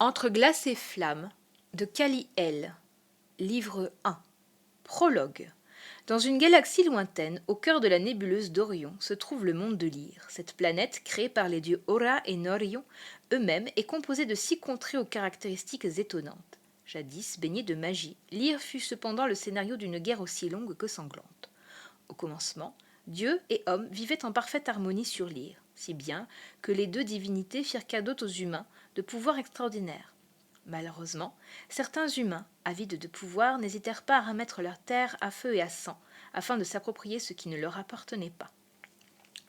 Entre glace et flamme, de Kali-El, livre 1. Prologue. Dans une galaxie lointaine, au cœur de la nébuleuse d'Orion, se trouve le monde de Lyre. Cette planète, créée par les dieux Ora et Norion eux-mêmes, est composée de 6 contrées aux caractéristiques étonnantes. Jadis baignée de magie, Lyre fut cependant le scénario d'une guerre aussi longue que sanglante. Au commencement, Dieu et homme vivaient en parfaite harmonie sur Lyre, si bien que les deux divinités firent cadeau aux humains de pouvoirs extraordinaires. Malheureusement, certains humains, avides de pouvoir, n'hésitèrent pas à remettre leur terre à feu et à sang, afin de s'approprier ce qui ne leur appartenait pas.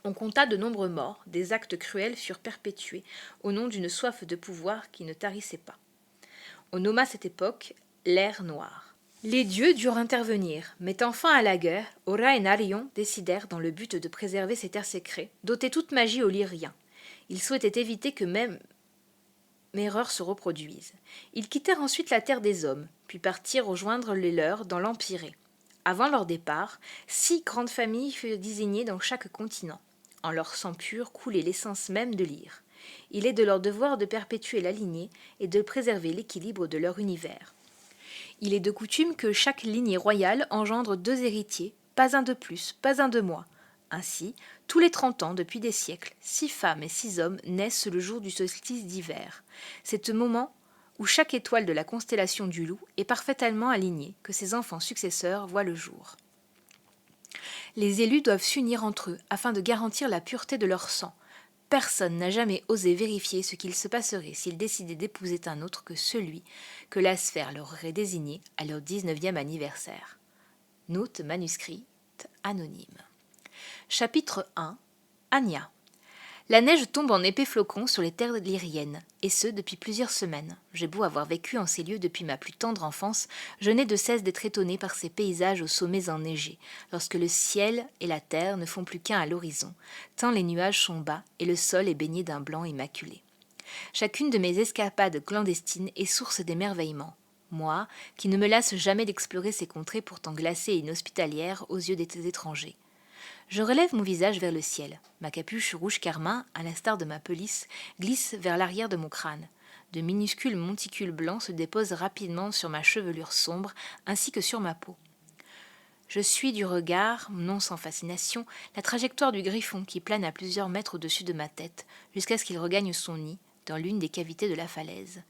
On compta de nombreux morts, des actes cruels furent perpétués, au nom d'une soif de pouvoir qui ne tarissait pas. On nomma cette époque l'ère noire. Les dieux durent intervenir, mettant fin à la guerre, Ora et Narion décidèrent, dans le but de préserver ces terres sacrées, d'ôter toute magie aux Lyriens. Ils souhaitaient éviter que même erreur se reproduise. Ils quittèrent ensuite la terre des hommes, puis partirent rejoindre les leurs dans l'Empyrée. Avant leur départ, 6 grandes familles furent désignées dans chaque continent. En leur sang pur coulait l'essence même de Lyre. Il est de leur devoir de perpétuer la lignée et de préserver l'équilibre de leur univers. Il est de coutume que chaque lignée royale engendre 2 héritiers, pas un de plus, pas un de moins. Ainsi, tous les 30 ans, depuis des siècles, 6 femmes et 6 hommes naissent le jour du solstice d'hiver. C'est ce moment où chaque étoile de la constellation du Loup est parfaitement alignée, que ses enfants successeurs voient le jour. Les élus doivent s'unir entre eux afin de garantir la pureté de leur sang. Personne n'a jamais osé vérifier ce qu'il se passerait s'ils décidaient d'épouser un autre que celui que la sphère leur aurait désigné à leur 19e anniversaire. Note manuscrite anonyme. Chapitre 1. Anya. La neige tombe en épais flocons sur les terres lyriennes, et ce depuis plusieurs semaines. J'ai beau avoir vécu en ces lieux depuis ma plus tendre enfance, je n'ai de cesse d'être étonné par ces paysages aux sommets enneigés, lorsque le ciel et la terre ne font plus qu'un à l'horizon, tant les nuages sont bas et le sol est baigné d'un blanc immaculé. Chacune de mes escapades clandestines est source d'émerveillement. Moi, qui ne me lasse jamais d'explorer ces contrées pourtant glacées et inhospitalières aux yeux des étrangers. Je relève mon visage vers le ciel. Ma capuche rouge carmin, à l'instar de ma pelisse, glisse vers l'arrière de mon crâne. De minuscules monticules blancs se déposent rapidement sur ma chevelure sombre ainsi que sur ma peau. Je suis du regard, non sans fascination, la trajectoire du griffon qui plane à plusieurs mètres au-dessus de ma tête, jusqu'à ce qu'il regagne son nid, dans l'une des cavités de la falaise.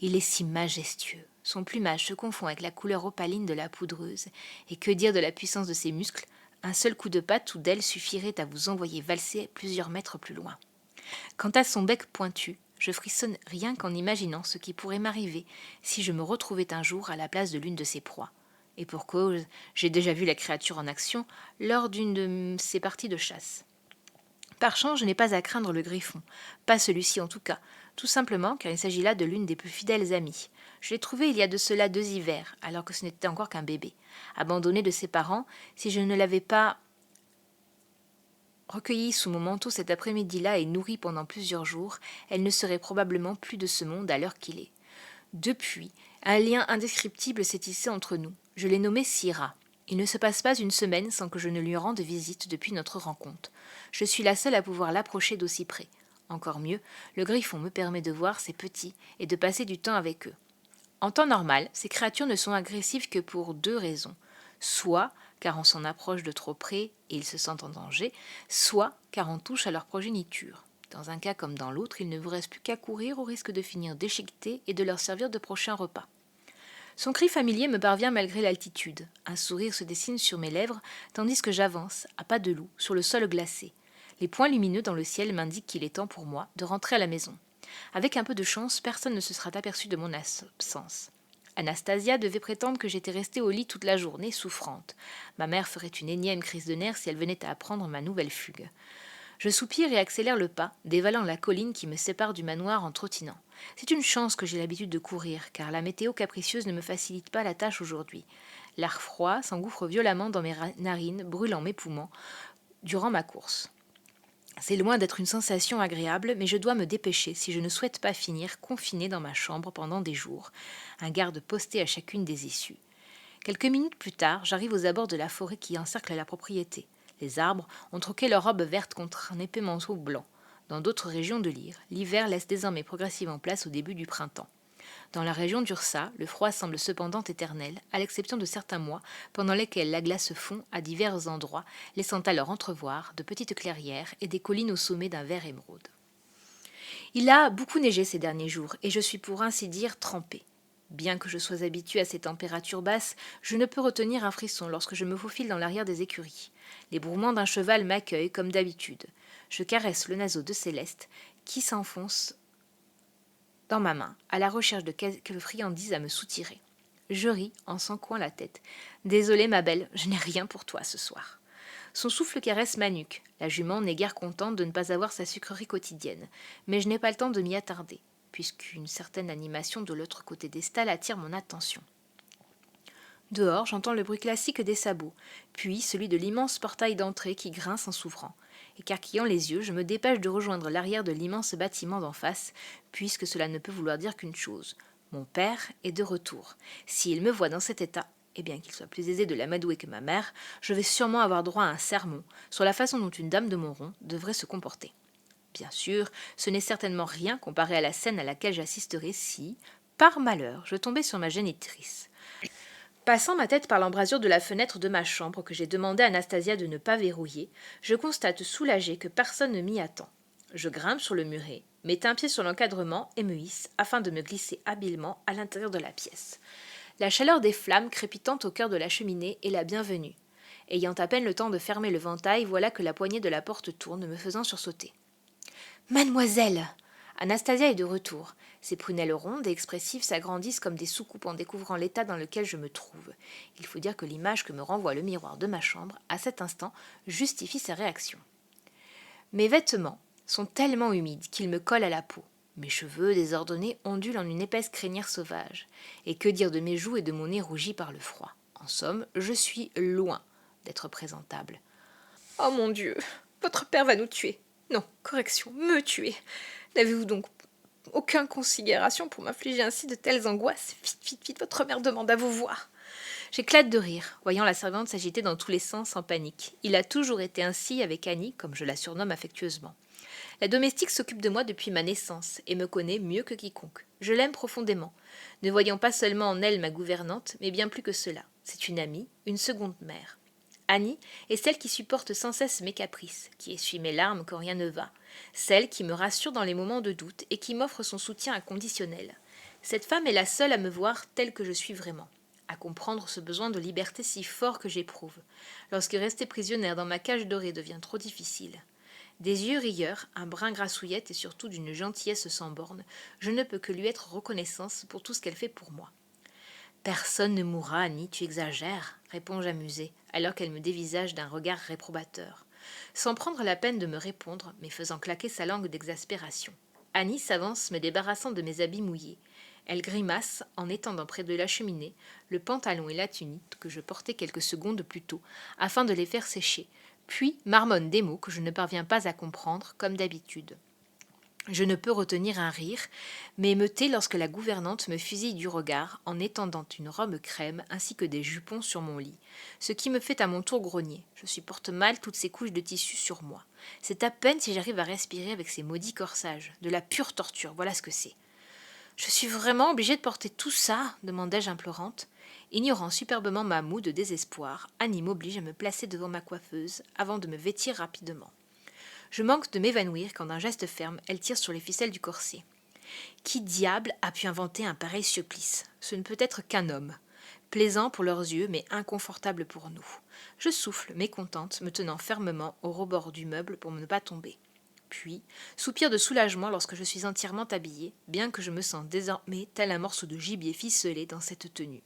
Il est si majestueux. Son plumage se confond avec la couleur opaline de la poudreuse. Et que dire de la puissance de ses muscles ? Un seul coup de patte ou d'aile suffirait à vous envoyer valser plusieurs mètres plus loin. Quant à son bec pointu, je frissonne rien qu'en imaginant ce qui pourrait m'arriver si je me retrouvais un jour à la place de l'une de ses proies. Et pour cause, j'ai déjà vu la créature en action lors d'une de ses parties de chasse. Par chance, je n'ai pas à craindre le griffon, pas celui-ci en tout cas, tout simplement car il s'agit là de l'une des plus fidèles amies. Je l'ai trouvé il y a de cela 2 hivers, alors que ce n'était encore qu'un bébé. Abandonné de ses parents, si je ne l'avais pas recueillie sous mon manteau cet après-midi-là et nourrie pendant plusieurs jours, elle ne serait probablement plus de ce monde à l'heure qu'il est. Depuis, un lien indescriptible s'est tissé entre nous. Je l'ai nommée Syrah. Il ne se passe pas une semaine sans que je ne lui rende visite depuis notre rencontre. Je suis la seule à pouvoir l'approcher d'aussi près. Encore mieux, le griffon me permet de voir ses petits et de passer du temps avec eux. En temps normal, ces créatures ne sont agressives que pour 2 raisons. Soit car on s'en approche de trop près et ils se sentent en danger, soit car on touche à leur progéniture. Dans un cas comme dans l'autre, il ne vous reste plus qu'à courir au risque de finir déchiqueté et de leur servir de prochain repas. Son cri familier me parvient malgré l'altitude. Un sourire se dessine sur mes lèvres, tandis que j'avance, à pas de loup, sur le sol glacé. Les points lumineux dans le ciel m'indiquent qu'il est temps pour moi de rentrer à la maison. Avec un peu de chance, personne ne se sera aperçu de mon absence. Anastasia devait prétendre que j'étais restée au lit toute la journée, souffrante. Ma mère ferait une énième crise de nerfs si elle venait à apprendre ma nouvelle fugue. Je soupire et accélère le pas, dévalant la colline qui me sépare du manoir en trottinant. C'est une chance que j'ai l'habitude de courir, car la météo capricieuse ne me facilite pas la tâche aujourd'hui. L'air froid s'engouffre violemment dans mes narines, brûlant mes poumons durant ma course. C'est loin d'être une sensation agréable, mais je dois me dépêcher si je ne souhaite pas finir confinée dans ma chambre pendant des jours, un garde posté à chacune des issues. Quelques minutes plus tard, j'arrive aux abords de la forêt qui encercle la propriété. Les arbres ont troqué leur robe verte contre un épais manteau blanc. Dans d'autres régions de Lyre, l'hiver laisse désormais progressivement place au début du printemps. Dans la région d'Ursa, le froid semble cependant éternel, à l'exception de certains mois pendant lesquels la glace fond à divers endroits, laissant alors entrevoir de petites clairières et des collines au sommet d'un vert émeraude. Il a beaucoup neigé ces derniers jours et je suis pour ainsi dire trempée. Bien que je sois habituée à ces températures basses, je ne peux retenir un frisson lorsque je me faufile dans l'arrière des écuries. Les bourrements d'un cheval m'accueillent comme d'habitude. Je caresse le naseau de Céleste qui s'enfonce dans ma main, à la recherche de quelques friandises à me soutirer. Je ris en secouant la tête. Désolée, ma belle, je n'ai rien pour toi ce soir. Son souffle caresse ma nuque. La jument n'est guère contente de ne pas avoir sa sucrerie quotidienne, mais je n'ai pas le temps de m'y attarder, puisqu'une certaine animation de l'autre côté des stalles attire mon attention. Dehors, j'entends le bruit classique des sabots, puis celui de l'immense portail d'entrée qui grince en s'ouvrant. Écarquillant les yeux, je me dépêche de rejoindre l'arrière de l'immense bâtiment d'en face, puisque cela ne peut vouloir dire qu'une chose. Mon père est de retour. S'il me voit dans cet état, et bien qu'il soit plus aisé de l'amadouer que ma mère, je vais sûrement avoir droit à un sermon sur la façon dont une dame de Montrond devrait se comporter. Bien sûr, ce n'est certainement rien comparé à la scène à laquelle j'assisterai si, par malheur, je tombais sur ma génitrice. Passant ma tête par l'embrasure de la fenêtre de ma chambre que j'ai demandé à Anastasia de ne pas verrouiller, je constate soulagée que personne ne m'y attend. Je grimpe sur le muret, mets un pied sur l'encadrement et me hisse afin de me glisser habilement à l'intérieur de la pièce. La chaleur des flammes crépitantes au cœur de la cheminée est la bienvenue. Ayant à peine le temps de fermer le ventail, voilà que la poignée de la porte tourne, me faisant sursauter. « Mademoiselle !» Anastasia est de retour. Ses prunelles rondes et expressives s'agrandissent comme des soucoupes en découvrant l'état dans lequel je me trouve. Il faut dire que l'image que me renvoie le miroir de ma chambre, à cet instant, justifie sa réaction. Mes vêtements sont tellement humides qu'ils me collent à la peau. Mes cheveux désordonnés ondulent en une épaisse crinière sauvage. Et que dire de mes joues et de mon nez rougi par le froid. En somme, je suis loin d'être présentable. « Oh mon Dieu, votre père va nous tuer. Non, correction, me tuer. N'avez-vous donc aucune considération pour m'affliger ainsi de telles angoisses ? Vite, votre mère demande à vous voir. » J'éclate de rire, voyant la servante s'agiter dans tous les sens en panique. Il a toujours été ainsi avec Annie, comme je la surnomme affectueusement. La domestique s'occupe de moi depuis ma naissance et me connaît mieux que quiconque. Je l'aime profondément, ne voyant pas seulement en elle ma gouvernante, mais bien plus que cela. C'est une amie, une seconde mère. Annie est celle qui supporte sans cesse mes caprices, qui essuie mes larmes quand rien ne va, celle qui me rassure dans les moments de doute et qui m'offre son soutien inconditionnel. Cette femme est la seule à me voir telle que je suis vraiment, à comprendre ce besoin de liberté si fort que j'éprouve, lorsque rester prisonnière dans ma cage dorée devient trop difficile. Des yeux rieurs, un brin grassouillette et surtout d'une gentillesse sans borne, je ne peux que lui être reconnaissante pour tout ce qu'elle fait pour moi. « Personne ne mourra, Annie, tu exagères, réponds-je amusée, alors qu'elle me dévisage d'un regard réprobateur. Sans prendre la peine de me répondre, mais faisant claquer sa langue d'exaspération. Annie s'avance, me débarrassant de mes habits mouillés. Elle grimace en étendant près de la cheminée le pantalon et la tunique que je portais quelques secondes plus tôt, afin de les faire sécher, puis marmonne des mots que je ne parviens pas à comprendre, comme d'habitude. Je ne peux retenir un rire, mais me tais lorsque la gouvernante me fusille du regard en étendant une robe crème ainsi que des jupons sur mon lit, ce qui me fait à mon tour grogner. Je supporte mal toutes ces couches de tissu sur moi. C'est à peine si j'arrive à respirer avec ces maudits corsages. De la pure torture, voilà ce que c'est. « Je suis vraiment obligée de porter tout ça ?» demandai-je implorante. Ignorant superbement ma moue de désespoir, Annie m'oblige à me placer devant ma coiffeuse avant de me vêtir rapidement. Je manque de m'évanouir quand d'un geste ferme, elle tire sur les ficelles du corset. Qui diable a pu inventer un pareil supplice ? Ce ne peut être qu'un homme. Plaisant pour leurs yeux, mais inconfortable pour nous. Je souffle, mécontente, me tenant fermement au rebord du meuble pour ne pas tomber. Puis, soupir de soulagement lorsque je suis entièrement habillée, bien que je me sens désormais tel un morceau de gibier ficelé dans cette tenue.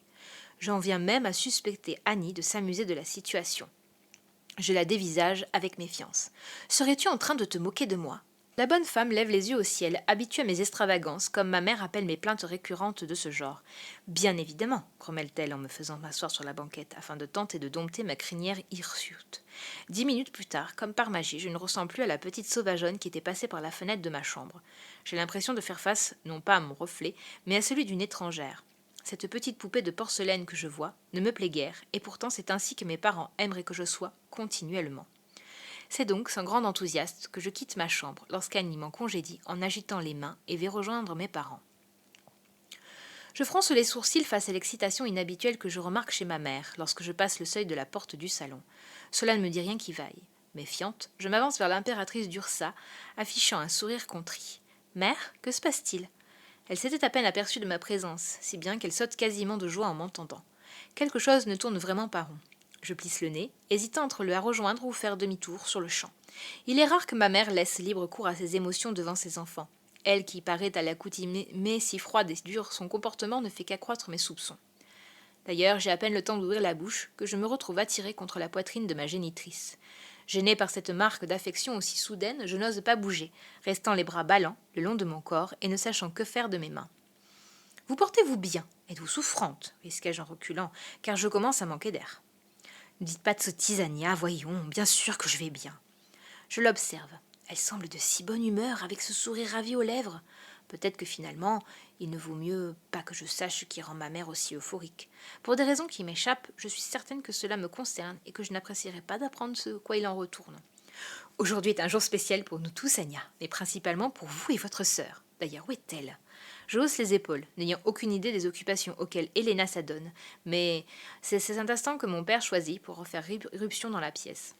J'en viens même à suspecter Annie de s'amuser de la situation. Je la dévisage avec méfiance. « Serais-tu en train de te moquer de moi ?» La bonne femme lève les yeux au ciel, habituée à mes extravagances, comme ma mère appelle mes plaintes récurrentes de ce genre. « Bien évidemment, grommelle-t-elle en me faisant m'asseoir sur la banquette, afin de tenter de dompter ma crinière hirsute. 10 minutes plus tard, comme par magie, je ne ressens plus à la petite sauvageonne qui était passée par la fenêtre de ma chambre. J'ai l'impression de faire face, non pas à mon reflet, mais à celui d'une étrangère. Cette petite poupée de porcelaine que je vois ne me plaît guère, et pourtant c'est ainsi que mes parents aimeraient que je sois continuellement. C'est donc sans grand enthousiasme que je quitte ma chambre lorsqu'Annie m'en congédie en agitant les mains et vais rejoindre mes parents. Je fronce les sourcils face à l'excitation inhabituelle que je remarque chez ma mère lorsque je passe le seuil de la porte du salon. Cela ne me dit rien qui vaille. Méfiante, je m'avance vers l'impératrice d'Ursa, affichant un sourire contrit. « Mère, que se passe-t-il » Elle s'était à peine aperçue de ma présence, si bien qu'elle saute quasiment de joie en m'entendant. Quelque chose ne tourne vraiment pas rond. Je plisse le nez, hésitant entre la rejoindre ou faire demi-tour sur le champ. Il est rare que ma mère laisse libre cours à ses émotions devant ses enfants. Elle qui paraît à l'accoutumée si froide et dure, son comportement ne fait qu'accroître mes soupçons. D'ailleurs, j'ai à peine le temps d'ouvrir la bouche que je me retrouve attirée contre la poitrine de ma génitrice. Gênée par cette marque d'affection aussi soudaine, je n'ose pas bouger, restant les bras ballants le long de mon corps et ne sachant que faire de mes mains. « Vous portez-vous bien? Êtes-vous souffrante ?» risquai-je en reculant, car je commence à manquer d'air. « Ne dites pas de sottises, Anya, voyons, bien sûr que je vais bien. » Je l'observe. Elle semble de si bonne humeur, avec ce sourire ravi aux lèvres. Peut-être que finalement, il ne vaut mieux pas que je sache ce qui rend ma mère aussi euphorique. Pour des raisons qui m'échappent, je suis certaine que cela me concerne et que je n'apprécierais pas d'apprendre ce quoi il en retourne. Aujourd'hui est un jour spécial pour nous tous, Anya, mais principalement pour vous et votre sœur. D'ailleurs, où est-elle ? Je hausse les épaules, n'ayant aucune idée des occupations auxquelles Elena s'adonne, mais c'est cet instant que mon père choisit pour refaire irruption dans la pièce.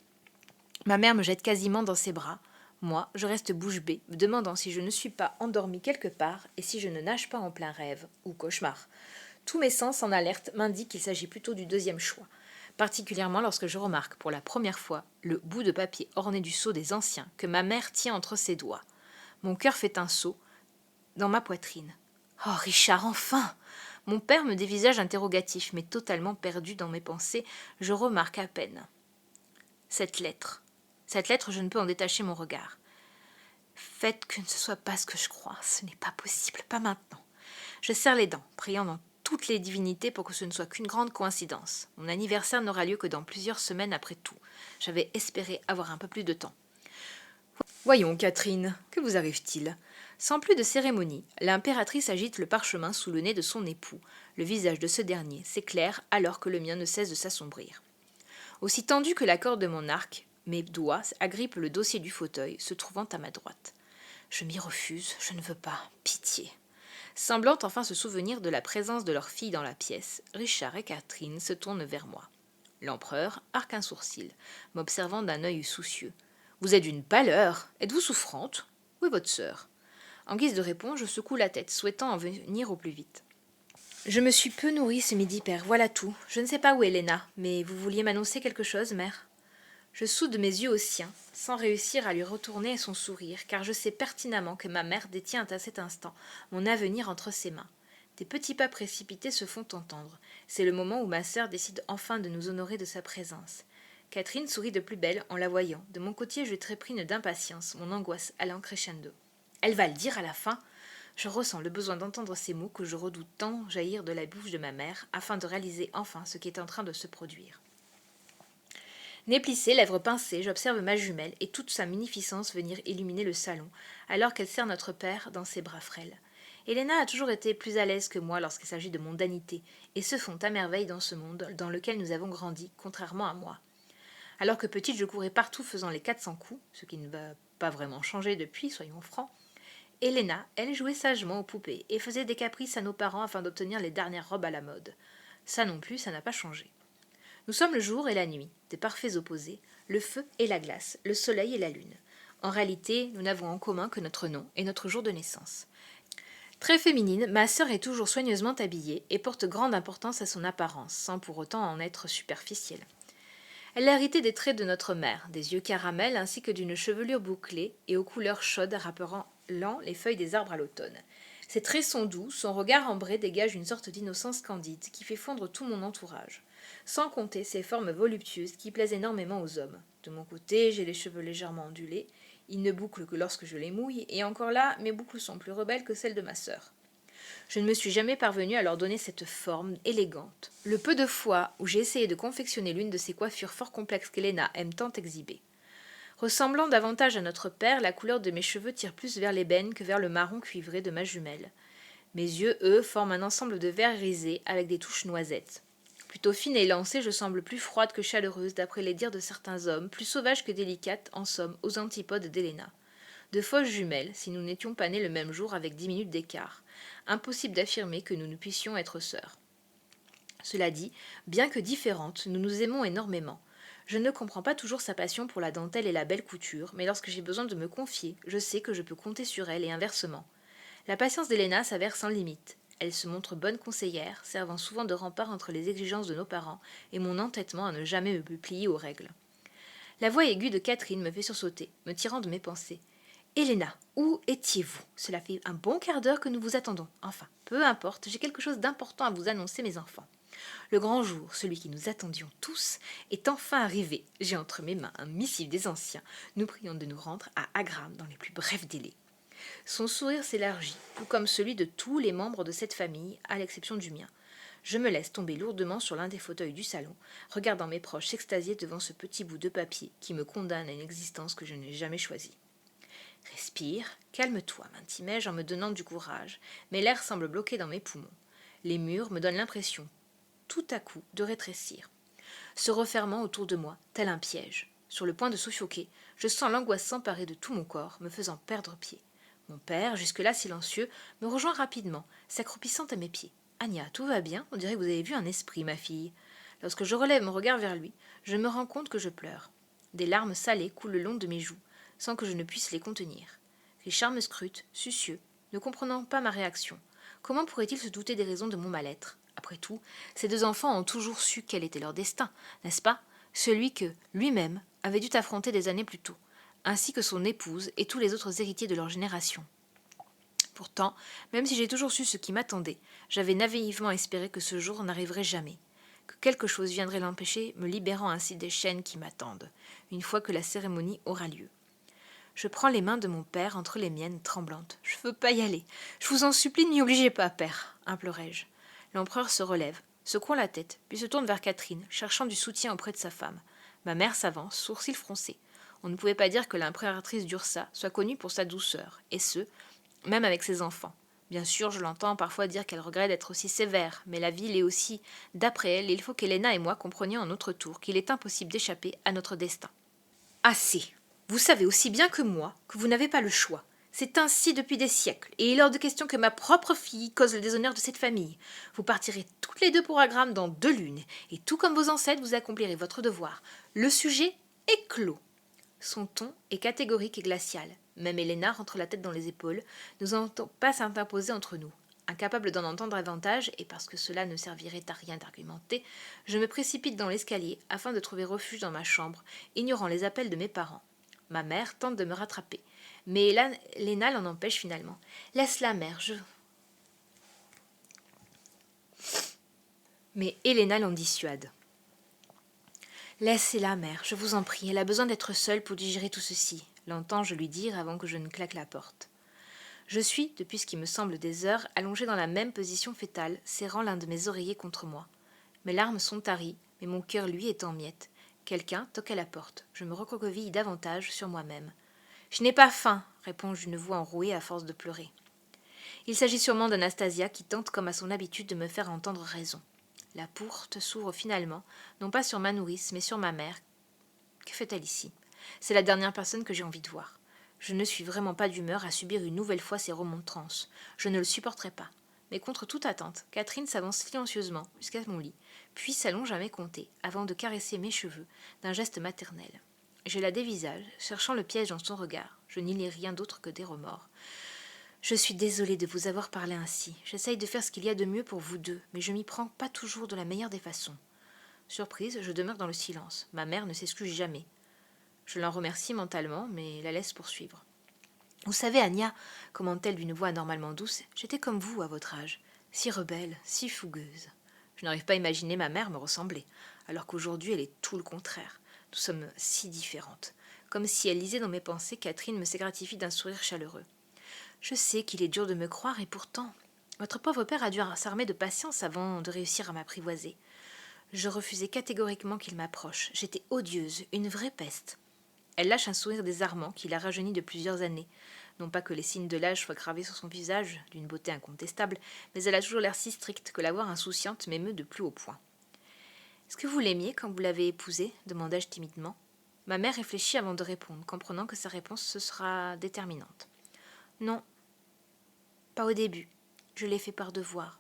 Ma mère me jette quasiment dans ses bras. Moi, je reste bouche bée, me demandant si je ne suis pas endormie quelque part et si je ne nage pas en plein rêve ou cauchemar. Tous mes sens en alerte m'indiquent qu'il s'agit plutôt du deuxième choix, particulièrement lorsque je remarque pour la première fois le bout de papier orné du sceau des anciens que ma mère tient entre ses doigts. Mon cœur fait un saut dans ma poitrine. « Oh, Richard, enfin !» Mon père me dévisage interrogatif, mais totalement perdu dans mes pensées, je remarque à peine. Cette lettre, je ne peux en détacher mon regard. Faites que ce ne soit pas ce que je crois, ce n'est pas possible, pas maintenant. Je serre les dents, priant dans toutes les divinités pour que ce ne soit qu'une grande coïncidence. Mon anniversaire n'aura lieu que dans plusieurs semaines après tout. J'avais espéré avoir un peu plus de temps. Voyons, Catherine, que vous arrive-t-il ? Sans plus de cérémonie, l'impératrice agite le parchemin sous le nez de son époux. Le visage de ce dernier s'éclaire alors que le mien ne cesse de s'assombrir. Aussi tendu que la corde de mon arc, mes doigts agrippent le dossier du fauteuil, se trouvant à ma droite. Je m'y refuse, je ne veux pas, pitié. Semblant enfin se souvenir de la présence de leur fille dans la pièce, Richard et Catherine se tournent vers moi. L'empereur arque un sourcil, m'observant d'un œil soucieux. « Vous êtes d'une pâleur. Êtes-vous souffrante ? Où est votre sœur ?» En guise de réponse, je secoue la tête, souhaitant en venir au plus vite. « Je me suis peu nourrie ce midi, père, voilà tout. Je ne sais pas où est Elena, mais vous vouliez m'annoncer quelque chose, mère ?» Je soude mes yeux aux siens, sans réussir à lui retourner son sourire, car je sais pertinemment que ma mère détient à cet instant mon avenir entre ses mains. Des petits pas précipités se font entendre. C'est le moment où ma sœur décide enfin de nous honorer de sa présence. Catherine sourit de plus belle en la voyant. De mon côté, je trépigne d'impatience, mon angoisse allant crescendo. Elle va le dire à la fin. Je ressens le besoin d'entendre ces mots que je redoute tant jaillir de la bouche de ma mère, afin de réaliser enfin ce qui est en train de se produire. Nez plissé, lèvres pincées, j'observe ma jumelle et toute sa magnificence venir illuminer le salon, alors qu'elle serre notre père dans ses bras frêles. Elena a toujours été plus à l'aise que moi lorsqu'il s'agit de mondanité, et se fond à merveille dans ce monde dans lequel nous avons grandi, contrairement à moi. Alors que petite, je courais partout faisant les 400 coups, ce qui ne va pas vraiment changer depuis, soyons francs. Elena, elle, jouait sagement aux poupées et faisait des caprices à nos parents afin d'obtenir les dernières robes à la mode. Ça non plus, ça n'a pas changé. Nous sommes le jour et la nuit, des parfaits opposés, le feu et la glace, le soleil et la lune. En réalité, nous n'avons en commun que notre nom et notre jour de naissance. Très féminine, ma sœur est toujours soigneusement habillée et porte grande importance à son apparence, sans pour autant en être superficielle. Elle a hérité des traits de notre mère, des yeux caramel ainsi que d'une chevelure bouclée et aux couleurs chaudes rappelant les feuilles des arbres à l'automne. Ses traits sont doux, son regard ambré dégage une sorte d'innocence candide qui fait fondre tout mon entourage. Sans compter ses formes voluptueuses qui plaisent énormément aux hommes. De mon côté, j'ai les cheveux légèrement ondulés, ils ne bouclent que lorsque je les mouille, et encore là, mes boucles sont plus rebelles que celles de ma sœur. Je ne me suis jamais parvenue à leur donner cette forme élégante, le peu de fois où j'ai essayé de confectionner l'une de ces coiffures fort complexes qu'Elena aime tant exhiber. Ressemblant davantage à notre père, la couleur de mes cheveux tire plus vers l'ébène que vers le marron cuivré de ma jumelle. Mes yeux, eux, forment un ensemble de vert grisé avec des touches noisettes. Plutôt fine et élancée, je semble plus froide que chaleureuse d'après les dires de certains hommes, plus sauvage que délicate, en somme, aux antipodes d'Elena. De fausses jumelles, si nous n'étions pas nés le même jour avec 10 minutes d'écart. Impossible d'affirmer que nous ne puissions être sœurs. Cela dit, bien que différentes, nous nous aimons énormément. Je ne comprends pas toujours sa passion pour la dentelle et la belle couture, mais lorsque j'ai besoin de me confier, je sais que je peux compter sur elle et inversement. La patience d'Helena s'avère sans limite. Elle se montre bonne conseillère, servant souvent de rempart entre les exigences de nos parents et mon entêtement à ne jamais me plier aux règles. La voix aiguë de Catherine me fait sursauter, me tirant de mes pensées. Helena, où étiez-vous? Cela fait un bon quart d'heure que nous vous attendons. Enfin, peu importe, j'ai quelque chose d'important à vous annoncer, mes enfants. Le grand jour, celui que nous attendions tous, est enfin arrivé. J'ai entre mes mains un missif des anciens, nous priant de nous rendre à Agram dans les plus brefs délais. Son sourire s'élargit, tout comme celui de tous les membres de cette famille, à l'exception du mien. Je me laisse tomber lourdement sur l'un des fauteuils du salon, regardant mes proches s'extasier devant ce petit bout de papier qui me condamne à une existence que je n'ai jamais choisie. Respire, calme-toi, m'intimai-je en me donnant du courage, mais l'air semble bloqué dans mes poumons. Les murs me donnent l'impression, tout à coup, de rétrécir, se refermant autour de moi, tel un piège. Sur le point de suffoquer, je sens l'angoisse s'emparer de tout mon corps, me faisant perdre pied. Mon père, jusque-là silencieux, me rejoint rapidement, s'accroupissant à mes pieds. « Anya, tout va bien? On dirait que vous avez vu un esprit, ma fille. » Lorsque je relève mon regard vers lui, je me rends compte que je pleure. Des larmes salées coulent le long de mes joues, sans que je ne puisse les contenir. Richard me scrute, soucieux, ne comprenant pas ma réaction. Comment pourrait-il se douter des raisons de mon mal-être? Après tout, ces deux enfants ont toujours su quel était leur destin, n'est-ce pas? Celui que, lui-même, avait dû affronter des années plus tôt, ainsi que son épouse et tous les autres héritiers de leur génération. Pourtant, même si j'ai toujours su ce qui m'attendait, j'avais naïvement espéré que ce jour n'arriverait jamais, que quelque chose viendrait l'empêcher, me libérant ainsi des chaînes qui m'attendent, une fois que la cérémonie aura lieu. Je prends les mains de mon père entre les miennes, tremblantes. « Je veux pas y aller. Je vous en supplie, ne m'y obligez pas, père, implorai-je. L'empereur se relève, secouant la tête, puis se tourne vers Catherine, cherchant du soutien auprès de sa femme. Ma mère s'avance, sourcils froncés. On ne pouvait pas dire que l'impératrice d'Ursa soit connue pour sa douceur, et ce, même avec ses enfants. Bien sûr, je l'entends parfois dire qu'elle regrette d'être aussi sévère, mais la vie l'est aussi. D'après elle, il faut qu'Helena et moi comprenions en notre tour qu'il est impossible d'échapper à notre destin. Assez. Vous savez aussi bien que moi que vous n'avez pas le choix. C'est ainsi depuis des siècles, et il est hors de question que ma propre fille cause le déshonneur de cette famille. Vous partirez toutes les deux pour Agram dans 2 lunes, et tout comme vos ancêtres, vous accomplirez votre devoir. Le sujet est clos. Son ton est catégorique et glacial. Même Helena rentre la tête dans les épaules, n'osant pas s'interposer entre nous. Incapable d'en entendre davantage, et parce que cela ne servirait à rien d'argumenter, je me précipite dans l'escalier afin de trouver refuge dans ma chambre, ignorant les appels de mes parents. Ma mère tente de me rattraper, mais Léna l'en empêche finalement. « Laisse-la, mère, Mais Helena l'en dissuade. « Laissez-la, mère, je vous en prie, elle a besoin d'être seule pour digérer tout ceci, » l'entends-je lui dire avant que je ne claque la porte. Je suis, depuis ce qui me semble des heures, allongée dans la même position fétale, serrant l'un de mes oreillers contre moi. Mes larmes sont taries, mais mon cœur, lui, est en miettes. Quelqu'un toque à la porte. Je me recroqueville davantage sur moi-même. « Je n'ai pas faim, » réponds-je d'une voix enrouée à force de pleurer. Il s'agit sûrement d'Anastasia qui tente, comme à son habitude, de me faire entendre raison. La porte s'ouvre finalement, non pas sur ma nourrice, mais sur ma mère. Que fait-elle ici? C'est la dernière personne que j'ai envie de voir. Je ne suis vraiment pas d'humeur à subir une nouvelle fois ces remontrances. Je ne le supporterai pas. Mais contre toute attente, Catherine s'avance silencieusement jusqu'à mon lit, puis s'allonge à mes côtés, avant de caresser mes cheveux d'un geste maternel. Je la dévisage, cherchant le piège dans son regard. Je n'y lis rien d'autre que des remords. Je suis désolée de vous avoir parlé ainsi. J'essaye de faire ce qu'il y a de mieux pour vous deux, mais je m'y prends pas toujours de la meilleure des façons. Surprise, je demeure dans le silence. Ma mère ne s'excuse jamais. Je l'en remercie mentalement, mais la laisse poursuivre. Vous savez, Anya, commente-t-elle d'une voix anormalement douce, j'étais comme vous à votre âge, si rebelle, si fougueuse. Je n'arrive pas à imaginer ma mère me ressembler, alors qu'aujourd'hui elle est tout le contraire. Nous sommes si différentes. Comme si elle lisait dans mes pensées, Catherine me s'égratifie d'un sourire chaleureux. Je sais qu'il est dur de me croire, et pourtant, votre pauvre père a dû s'armer de patience avant de réussir à m'apprivoiser. Je refusais catégoriquement qu'il m'approche. J'étais odieuse, une vraie peste. Elle lâche un sourire désarmant qui la rajeunit de plusieurs années. Non pas que les signes de l'âge soient gravés sur son visage, d'une beauté incontestable, mais elle a toujours l'air si stricte que la voir insouciante m'émeut de plus haut point. « Est-ce que vous l'aimiez quand vous l'avez épousé ?» demandai-je timidement. Ma mère réfléchit avant de répondre, comprenant que sa réponse sera déterminante. « Non, pas au début. Je l'ai fait par devoir.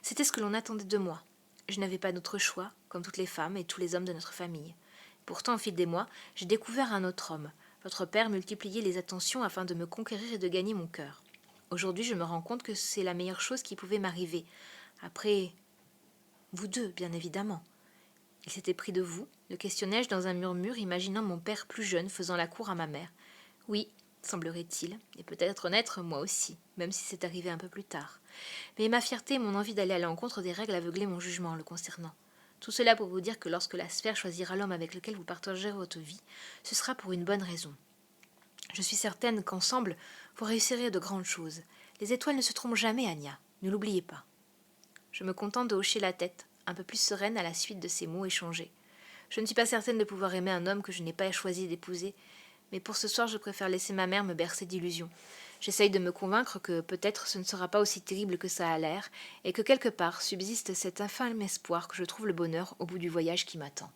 C'était ce que l'on attendait de moi. Je n'avais pas d'autre choix, comme toutes les femmes et tous les hommes de notre famille. Pourtant, au fil des mois, j'ai découvert un autre homme. Votre père multipliait les attentions afin de me conquérir et de gagner mon cœur. Aujourd'hui, je me rends compte que c'est la meilleure chose qui pouvait m'arriver. Après, vous deux, bien évidemment. Il s'était pris de vous, le questionnai-je dans un murmure, imaginant mon père plus jeune faisant la cour à ma mère. Oui, semblerait-il, et peut-être naître moi aussi, même si c'est arrivé un peu plus tard. Mais ma fierté et mon envie d'aller à l'encontre des règles aveuglaient mon jugement le concernant. Tout cela pour vous dire que lorsque la sphère choisira l'homme avec lequel vous partagerez votre vie, ce sera pour une bonne raison. Je suis certaine qu'ensemble, vous réussirez de grandes choses. Les étoiles ne se trompent jamais, Anya, ne l'oubliez pas. Je me contente de hocher la tête, un peu plus sereine à la suite de ces mots échangés. Je ne suis pas certaine de pouvoir aimer un homme que je n'ai pas choisi d'épouser, mais pour ce soir je préfère laisser ma mère me bercer d'illusions. J'essaye de me convaincre que peut-être ce ne sera pas aussi terrible que ça a l'air, et que quelque part subsiste cet infâme espoir que je trouve le bonheur au bout du voyage qui m'attend.